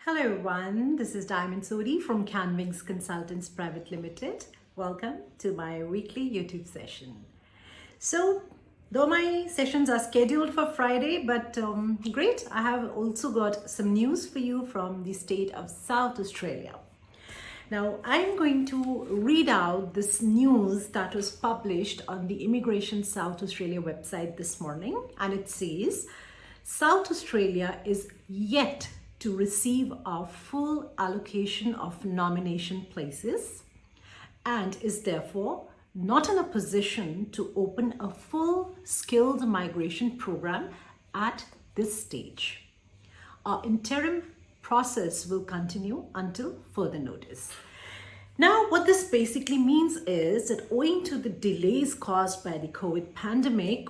Hello everyone, this is Diamond Sodi from Canwings Consultants Private Limited. Welcome to my weekly YouTube session. So, though my sessions are scheduled for Friday, but great, I have also got some news for you from the state of South Australia. Now, I'm going to read out this news that was published on the Immigration South Australia website this morning, and it says, South Australia is yet to receive our full allocation of nomination places and is therefore not in a position to open a full skilled migration program at this stage. Our interim process will continue until further notice. Now, what this basically means is that owing to the delays caused by the COVID pandemic,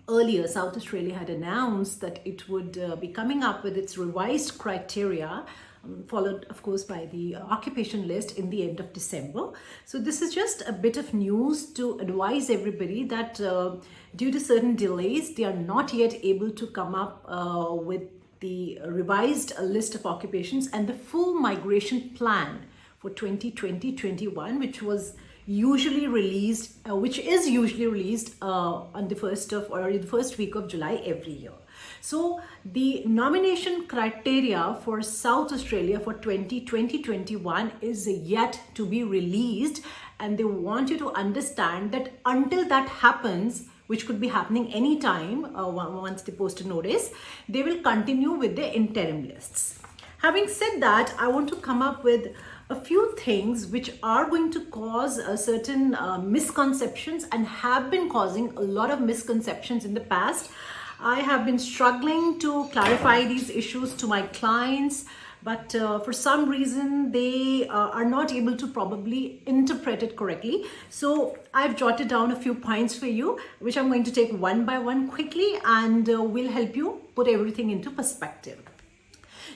earlier, South Australia had announced that it would be coming up with its revised criteria, followed, of course, by the occupation list in the end of December. So this is just a bit of news to advise everybody that due to certain delays, they are not yet able to come up with the revised list of occupations and the full migration plan for 2020-21, which is usually released on the first week of July every year. So the nomination criteria for South Australia for 2020-21 is yet to be released, and they want you to understand that until that happens, which could be happening anytime once they post a notice, they will continue with the interim lists. Having said that, I want to come up with a few things which are going to cause certain misconceptions and have been causing a lot of misconceptions in the past. I have been struggling to clarify these issues to my clients, but for some reason they are not able to probably interpret it correctly. So I've jotted down a few points for you, which I'm going to take one by one quickly, and will help you put everything into perspective.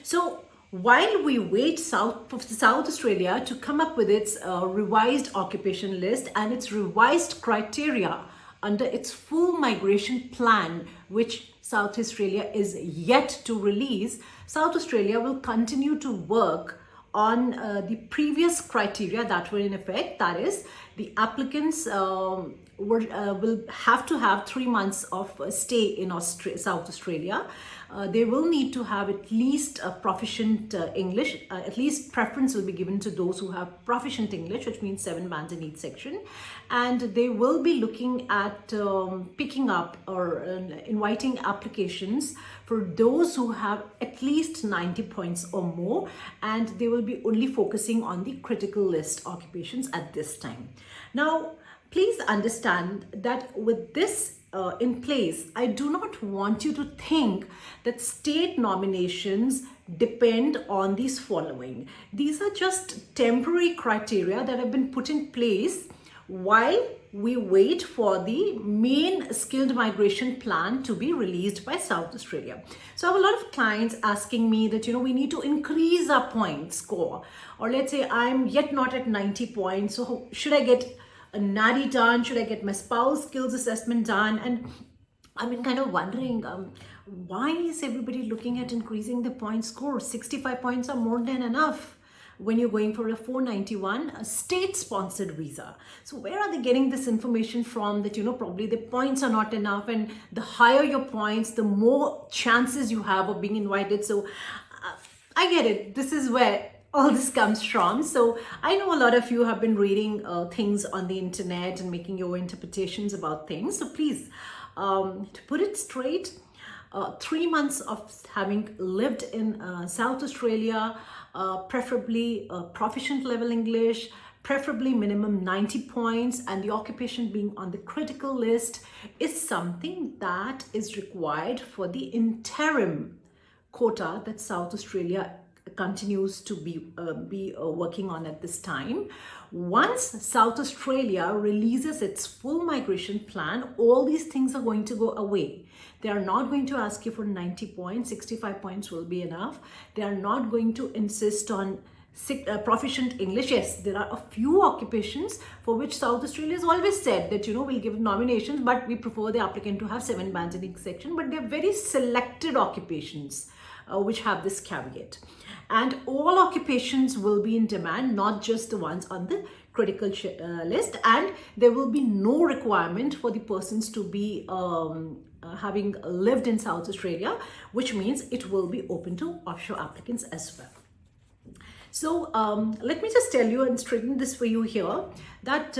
So while we wait for South Australia to come up with its revised occupation list and its revised criteria under its full migration plan, which South Australia is yet to release, South Australia will continue to work on the previous criteria that were in effect. That is, the applicants will have to have 3 months of stay in South Australia. They will need to have at least a proficient English. At least preference will be given to those who have proficient English, which means 7 bands in each section. And they will be looking at picking up or inviting applications for those who have at least 90 points or more. And they will be only focusing on the critical list occupations at this time. Now, please understand that with this in place, I do not want you to think that state nominations depend on these following. These are just temporary criteria that have been put in place while we wait for the main skilled migration plan to be released by South Australia. So I have a lot of clients asking me that, we need to increase our point score. Or let's say I'm yet not at 90 points. So should I get a NADI done? Should I get my spouse skills assessment done? And I've been kind of wondering, why is everybody looking at increasing the point score? 65 points are more than enough when you're going for a 491, a state-sponsored visa. So where are they getting this information from that, probably the points are not enough, and the higher your points, the more chances you have of being invited. So I get it. This is where all this comes from. So I know a lot of you have been reading things on the internet and making your interpretations about things. So please, to put it straight, 3 months of having lived in South Australia, preferably proficient level English, preferably minimum 90 points, and the occupation being on the critical list is something that is required for the interim quota that South Australia continues to be working on at this time. Once South Australia releases its full migration plan, all these things are going to go away. They are not going to ask you for 90 points, 65 points will be enough. They are not going to insist on proficient English. Yes, there are a few occupations for which South Australia has always said that, we'll give nominations, but we prefer the applicant to have 7 bands in each section. But they're very selected occupations which have this caveat. and all occupations will be in demand, not just the ones on the critical list, and there will be no requirement for the persons to be having lived in South Australia, which means it will be open to offshore applicants as well. So let me just tell you and straighten this for you here that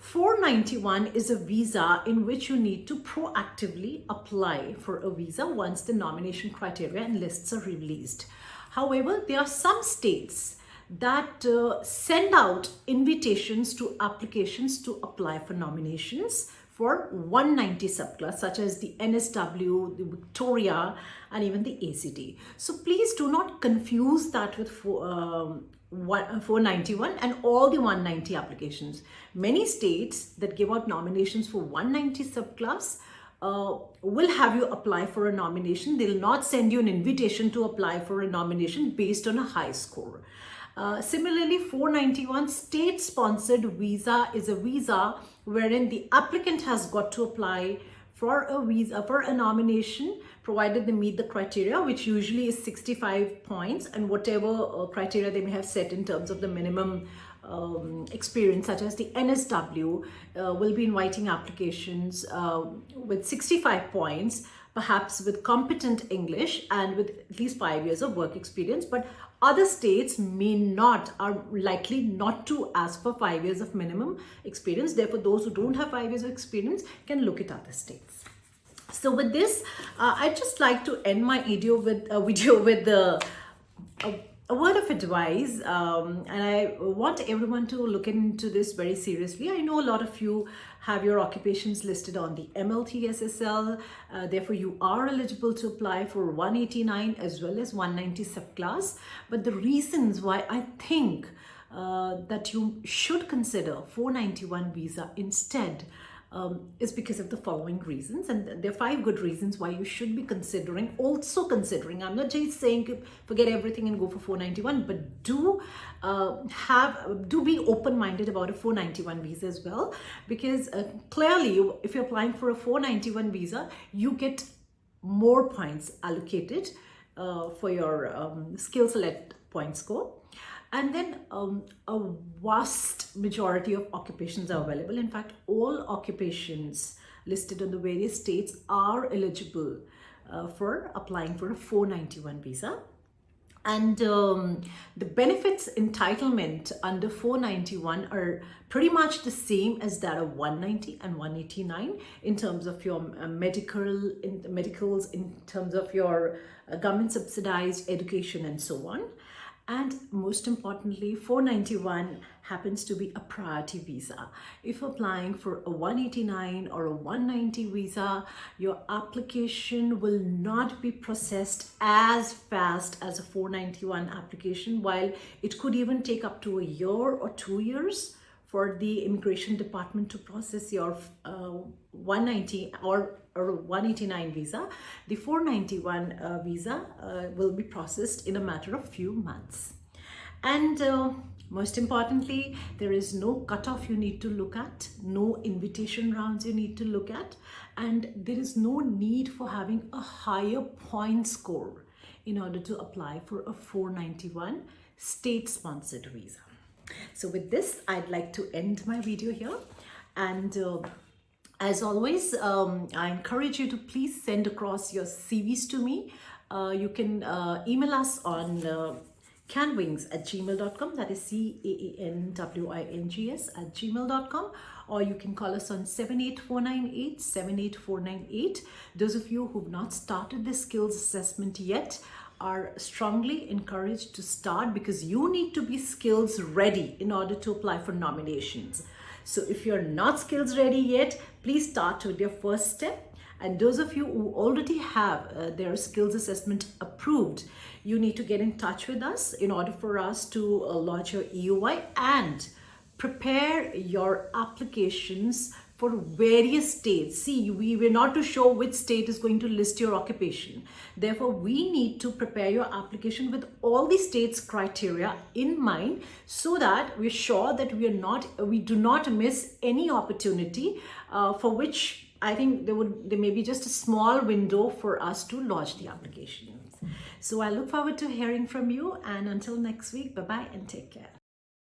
491 is a visa in which you need to proactively apply for a visa once the nomination criteria and lists are released. However, there are some states that send out invitations to applications to apply for nominations for 190 subclass, such as the NSW, the Victoria, and even the ACT. So please do not confuse that with 491 and all the 190 applications. Many states that give out nominations for 190 subclass will have you apply for a nomination. They'll not send you an invitation to apply for a nomination based on a high score. Similarly, 491 state-sponsored visa is a visa wherein the applicant has got to apply for a visa for a nomination, provided they meet the criteria, which usually is 65 points, and whatever criteria they may have set in terms of the minimum experience, such as the NSW will be inviting applications with 65 points, perhaps with competent English and with at least 5 years of work experience. But other states may not, are likely not to ask for 5 years of minimum experience. Therefore, those who don't have 5 years of experience can look at other states. So with this, I'd just like to end my video with a word of advice, and I want everyone to look into this very seriously. I know a lot of you have your occupations listed on the MLTSSL, therefore you are eligible to apply for 189 as well as 190 subclass. But the reasons why I think that you should consider 491 visa instead is because of the following reasons, and there are 5 good reasons why you should be considering. I'm not just saying forget everything and go for 491, but do be open-minded about a 491 visa as well, because clearly if you're applying for a 491 visa, you get more points allocated for your skill select point score. And then a vast majority of occupations are available. In fact, all occupations listed on the various states are eligible for applying for a 491 visa. And the benefits entitlement under 491 are pretty much the same as that of 190 and 189 in terms of your medicals, in terms of your government subsidized education and so on. And most importantly, 491 happens to be a priority visa. If applying for a 189 or a 190 visa, your application will not be processed as fast as a 491 application, while it could even take up to a year or 2 years for the immigration department to process your 190 or 189 visa. The 491 visa will be processed in a matter of few months. And most importantly, there is no cutoff you need to look at, no invitation rounds you need to look at, and there is no need for having a higher point score in order to apply for a 491 state-sponsored visa. So with this, I'd like to end my video here, and as always, I encourage you to please send across your CVs to me. You can email us on canwings@gmail.com, that is CAANWINGS@gmail.com, or you can call us on 78498 78498. Those of you who've not started the skills assessment yet are strongly encouraged to start, because you need to be skills ready in order to apply for nominations. So if you're not skills ready yet, please start with your first step. And those of you who already have their skills assessment approved, you need to get in touch with us in order for us to launch your EOI and prepare your applications for various states. See, we're not too sure which state is going to list your occupation. Therefore, we need to prepare your application with all the states' criteria in mind, so that we're sure that we do not miss any opportunity for which I think there may be just a small window for us to launch the applications. So I look forward to hearing from you, and until next week, bye bye and take care.